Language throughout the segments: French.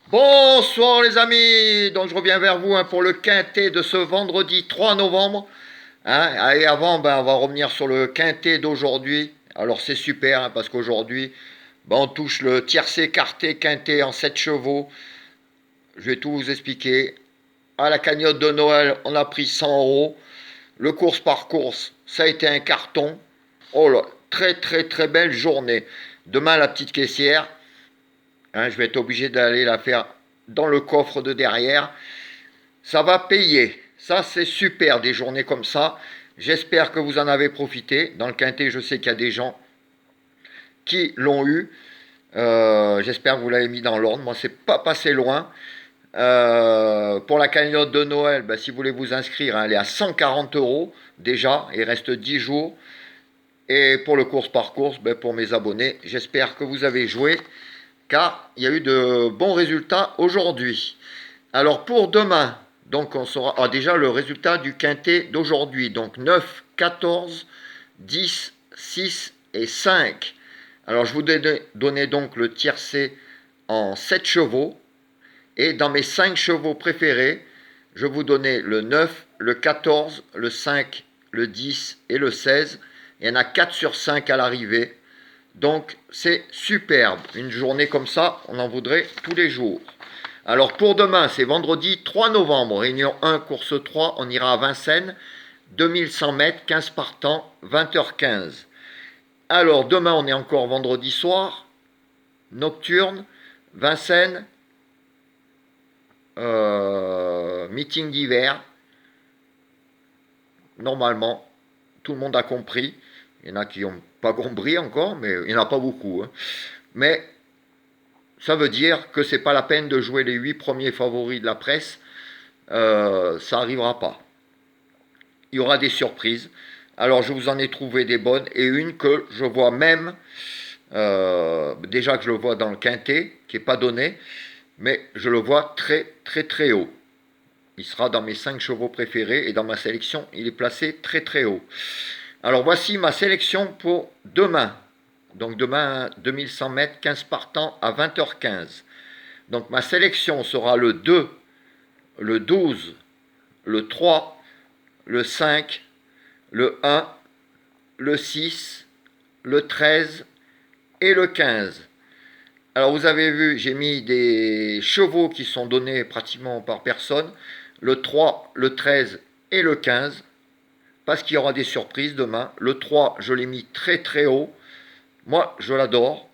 Bonsoir les amis, donc je reviens vers vous pour le quintet de ce vendredi 3 novembre. Et avant, on va revenir sur le quintet d'aujourd'hui. Alors c'est super parce qu'aujourd'hui, on touche le tiercé écarté quintet en 7 chevaux. Je vais tout vous expliquer. À la cagnotte de Noël, on a pris 100 euros. Le course par course, ça a été un carton. Oh là, très très très belle journée. Demain, la petite caissière, je vais être obligé d'aller la faire dans le coffre de derrière. Ça va payer. Ça, c'est super, des journées comme ça. J'espère que vous en avez profité. Dans le quintet, je sais qu'il y a des gens qui l'ont eu. J'espère que vous l'avez mis dans l'ordre. Moi, c'est pas passé loin. Pour la cagnotte de Noël, si vous voulez vous inscrire, elle est à 140 euros déjà. Il reste 10 jours. Et pour le course par course, pour mes abonnés, j'espère que vous avez joué, car il y a eu de bons résultats aujourd'hui. Alors pour demain, donc on saura déjà le résultat du quintet d'aujourd'hui. Donc 9, 14, 10, 6 et 5. Alors je vous donner donc le tiercé en 7 chevaux. Et dans mes 5 chevaux préférés, je vous donnais le 9, le 14, le 5, le 10 et le 16. Il y en a 4 sur 5 à l'arrivée. Donc c'est superbe. Une journée comme ça, on en voudrait tous les jours. Alors pour demain, c'est vendredi 3 novembre, réunion 1, course 3, on ira à Vincennes, 2100 mètres, 15 partants, 20h15. Alors demain, on est encore vendredi soir, nocturne, Vincennes, meeting d'hiver. Normalement, tout le monde a compris. Il y en a qui n'ont pas compris encore, mais il n'y en a pas beaucoup. Mais ça veut dire que c'est pas la peine de jouer les 8 premiers favoris de la presse. Ça n'arrivera pas. Il y aura des surprises. Alors je vous en ai trouvé des bonnes et une que je vois même, déjà que je le vois dans le quintet, qui n'est pas donné, mais je le vois très très très haut. Il sera dans mes 5 chevaux préférés et dans ma sélection, il est placé très très haut. Alors voici ma sélection pour demain. Donc demain, 2100 mètres, 15 partants à 20h15. Donc ma sélection sera le 2, le 12, le 3, le 5, le 1, le 6, le 13 et le 15. Alors vous avez vu, j'ai mis des chevaux qui sont donnés pratiquement par personne, le 3, le 13 et le 15, parce qu'il y aura des surprises demain. Le 3, je l'ai mis très très haut. Moi, je l'adore.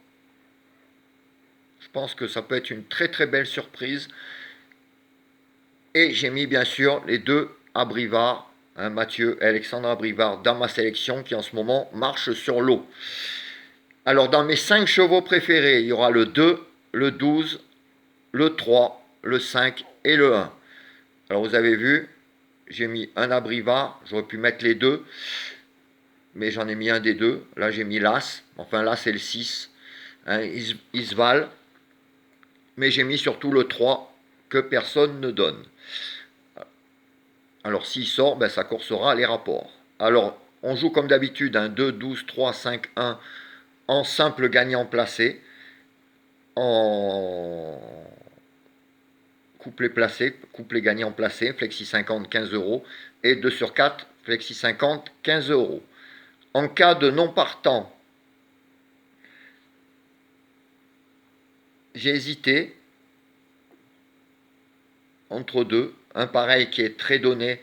Je pense que ça peut être une très très belle surprise. Et j'ai mis bien sûr les deux Abrivard, Mathieu et Alexandre Abrivard, dans ma sélection qui en ce moment marche sur l'eau. Alors dans mes 5 chevaux préférés, il y aura le 2, le 12, le 3, le 5 et le 1. Alors vous avez vu, j'ai mis un Abrivard, j'aurais pu mettre les deux, mais j'en ai mis un des deux. Là j'ai mis l'As, enfin là c'est le 6, Isval, mais j'ai mis surtout le 3 que personne ne donne. Alors s'il sort, ça coursera les rapports. Alors on joue comme d'habitude un 2, 12, 3, 5, 1 en simple gagnant placé, en couplet placé, couplet gagnant placé, flexi 50, 15 euros, et 2 sur 4, flexi 50, 15 euros. En cas de non partant, j'ai hésité entre deux, un pareil qui est très donné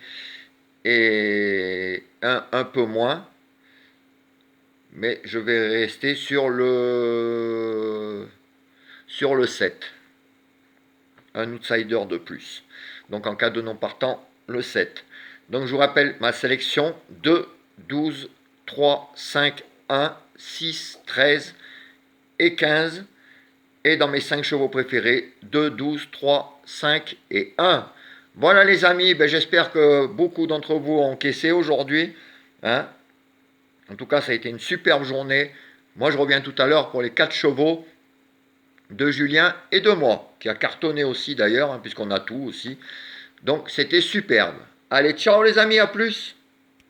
et un peu moins, mais je vais rester sur le 7. Un outsider de plus. Donc en cas de non partant, le 7. Donc je vous rappelle ma sélection 2, 12, 3, 5, 1, 6, 13 et 15. Et dans mes 5 chevaux préférés, 2, 12, 3, 5 et 1. Voilà les amis, j'espère que beaucoup d'entre vous ont encaissé aujourd'hui. En tout cas, ça a été une superbe journée. Moi, je reviens tout à l'heure pour les 4 chevaux de Julien et de moi, qui a cartonné aussi d'ailleurs, puisqu'on a tout aussi. Donc c'était superbe. Allez, ciao les amis, à plus.